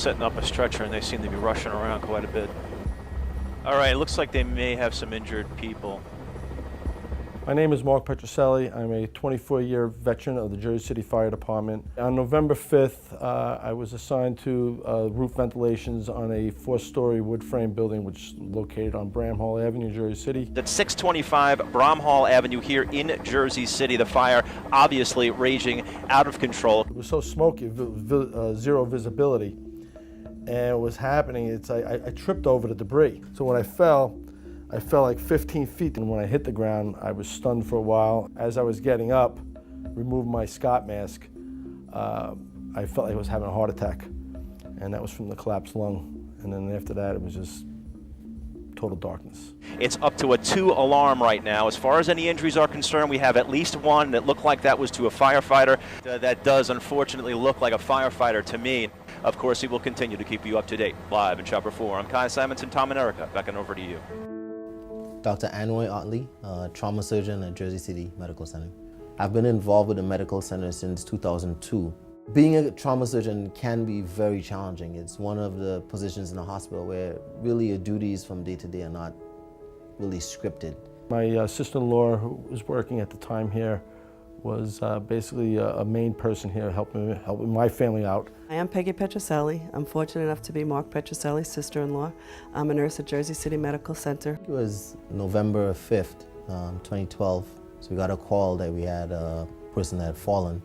setting up a stretcher and they seem to be rushing around quite a bit. All right, it looks like they may have some injured people. My name is Mark Petroselli. I'm a 24-year veteran of the Jersey City Fire Department. On November 5th, I was assigned to roof ventilations on a 4-story wood frame building which is located on Bramhall Avenue, Jersey City. At 625 Bramhall Avenue here in Jersey City, the fire obviously raging out of control. It was so smoky, zero visibility, and what was happening, I tripped over the debris. So when I fell like 15 feet, and when I hit the ground, I was stunned for a while. As I was getting up, removed my Scott mask, I felt like I was having a heart attack, and that was from the collapsed lung. And then after that, it was just total darkness. It's up to a 2 alarm right now. As far as any injuries are concerned, we have at least one that looked like that was to a firefighter. That does unfortunately look like a firefighter to me. Of course, we will continue to keep you up to date. Live in Chopper 4, I'm Kai Simonson, Tom and Erica, back on over to you. Dr. Annoy Otley, trauma surgeon at Jersey City Medical Center. I've been involved with the medical center since 2002. Being a trauma surgeon can be very challenging. It's one of the positions in the hospital where really your duties from day to day are not really scripted. My sister-in-law, who was working at the time here, was basically a main person here helping my family out. I am Peggy Petroselli. I'm fortunate enough to be Mark Petroselli's sister-in-law. I'm a nurse at Jersey City Medical Center. It was November 5th, 2012, so we got a call that we had a person that had fallen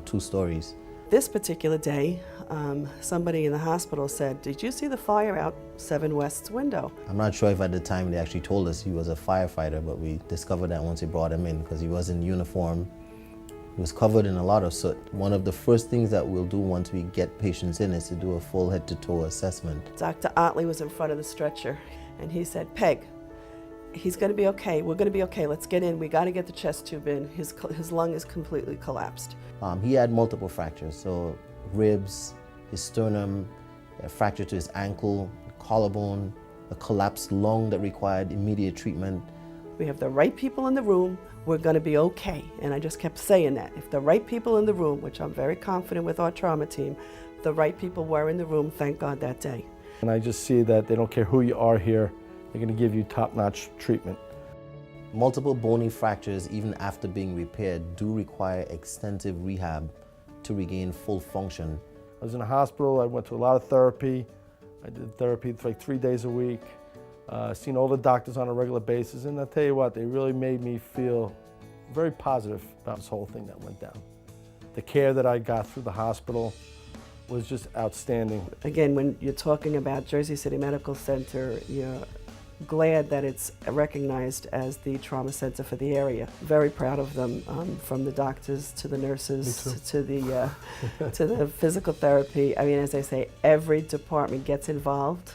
2 stories. This particular day, somebody in the hospital said, "Did you see the fire out 7 West's window?" I'm not sure if at the time they actually told us he was a firefighter, but we discovered that once we brought him in because he was in uniform. He was covered in a lot of soot. One of the first things that we'll do once we get patients in is to do a full head-to-toe assessment. Dr. Otley was in front of the stretcher, and he said, "Peg, he's going to be okay. We're going to be okay. Let's get in. We got to get the chest tube in. His lung is completely collapsed." He had multiple fractures, so ribs, his sternum, a fracture to his ankle, collarbone, a collapsed lung that required immediate treatment. We have the right people in the room, we're going to be okay. And I just kept saying that. If the right people in the room, which I'm very confident with our trauma team, the right people were in the room, thank God, that day. And I just see that they don't care who you are here, they're going to give you top-notch treatment. Multiple bony fractures, even after being repaired, do require extensive rehab to regain full function. I was in the hospital, I went to a lot of therapy. I did therapy for like 3 days a week. Seen all the doctors on a regular basis, and I'll tell you what, they really made me feel very positive about this whole thing that went down. The care that I got through the hospital was just outstanding. Again, when you're talking about Jersey City Medical Center, you're glad that it's recognized as the trauma center for the area. Very proud of them, from the doctors to the nurses to the to the physical therapy. I mean, as I say, every department gets involved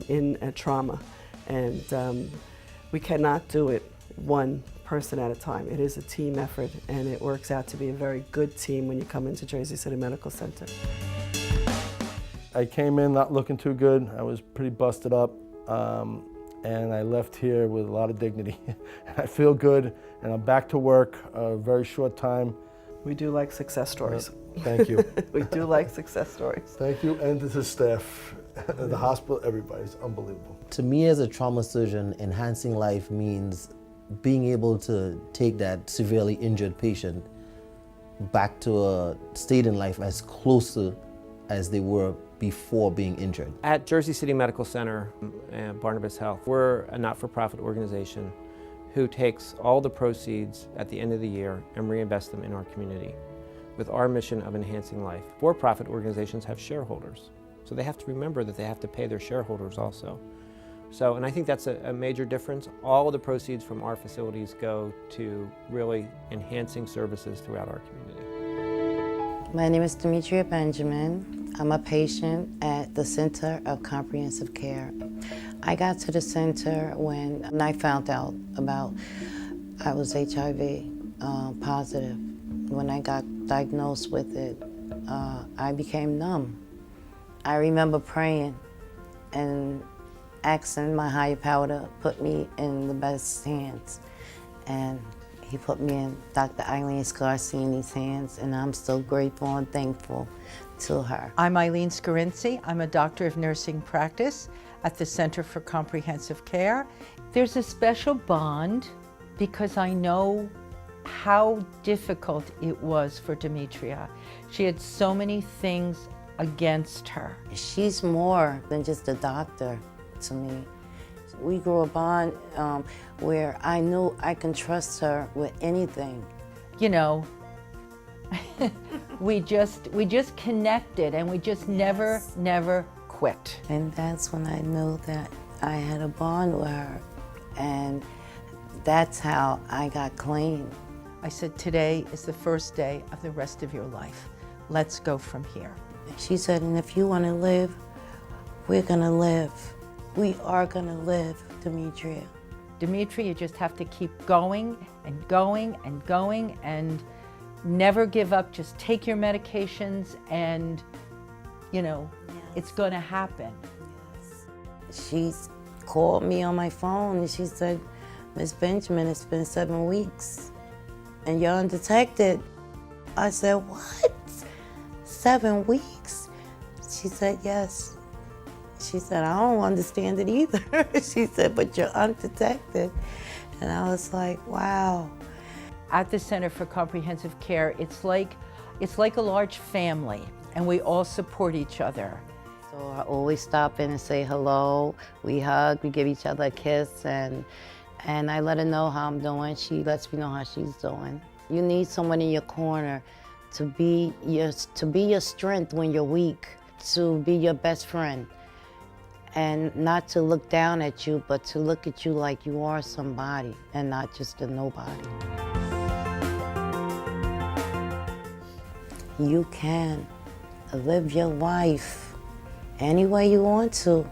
in trauma, and we cannot do it one person at a time. It is a team effort, and it works out to be a very good team when you come into Jersey City Medical Center. I came in not looking too good. I was pretty busted up. And I left here with a lot of dignity. I feel good, and I'm back to work a very short time. We do like success stories. Thank you. We do like success stories. Thank you, and to the staff, the hospital, everybody's unbelievable. To me as a trauma surgeon, enhancing life means being able to take that severely injured patient back to a state in life as close to as they were before being injured. At Jersey City Medical Center and Barnabas Health, we're a not-for-profit organization who takes all the proceeds at the end of the year and reinvest them in our community with our mission of enhancing life. For-profit organizations have shareholders, so they have to remember that they have to pay their shareholders also. So, and I think that's a major difference. All of the proceeds from our facilities go to really enhancing services throughout our community. My name is Demetria Benjamin. I'm a patient at the Center of Comprehensive Care. I got to the center when I found out about I was HIV positive. When I got diagnosed with it, I became numb. I remember praying and asking my higher power to put me in the best hands. And He put me in Dr. Eileen Scarsini's hands, and I'm so grateful and thankful to her. I'm Eileen Scarinci. I'm a doctor of nursing practice at the Center for Comprehensive Care. There's a special bond because I know how difficult it was for Demetria. She had so many things against her. She's more than just a doctor to me. We grew a bond where I knew I can trust her with anything. You know, we just connected, and we just never quit. And that's when I knew that I had a bond with her, and that's how I got clean. I said, today is the first day of the rest of your life. Let's go from here. She said, and if you want to live, we're gonna live. We are gonna live, Demetria. Demetria, you just have to keep going and going and going and never give up. Just take your medications and, you know, it's gonna happen. She called me on my phone and she said, Miss Benjamin, it's been 7 weeks and you're undetected. I said, what? 7 weeks? She said, yes. She said, I don't understand it either. She said, but you're undetected. And I was like, wow. At the Center for Comprehensive Care, it's like a large family, and we all support each other. So I always stop in and say hello. We hug, we give each other a kiss, and I let her know how I'm doing. She lets me know how she's doing. You need someone in your corner to be your strength when you're weak, to be your best friend. And not to look down at you, but to look at you like you are somebody and not just a nobody. You can live your life any way you want to.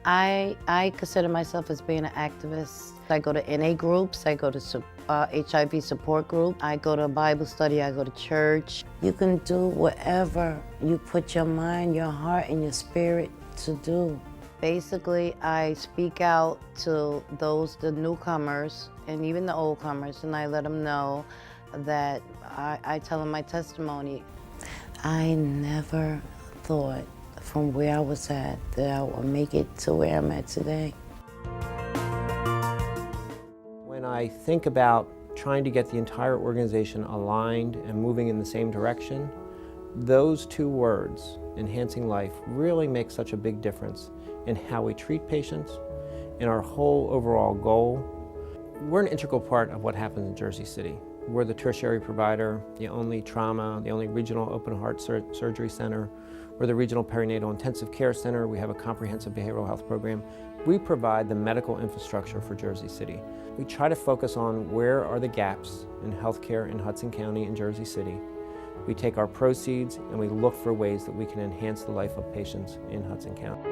I consider myself as being an activist. I go to NA groups, I go to HIV support group, I go to Bible study, I go to church. You can do whatever you put your mind, your heart, and your spirit to do. Basically, I speak out to the newcomers, and even the old comers, and I let them know that I tell them my testimony. I never thought from where I was at that I would make it to where I'm at today. When I think about trying to get the entire organization aligned and moving in the same direction, those two words, enhancing life, really make such a big difference in how we treat patients, in our whole overall goal. We're an integral part of what happens in Jersey City. We're the tertiary provider, the only trauma, the only regional open heart surgery center. We're the regional perinatal intensive care center. We have a comprehensive behavioral health program. We provide the medical infrastructure for Jersey City. We try to focus on where are the gaps in healthcare in Hudson County and Jersey City. We take our proceeds and we look for ways that we can enhance the life of patients in Hudson County.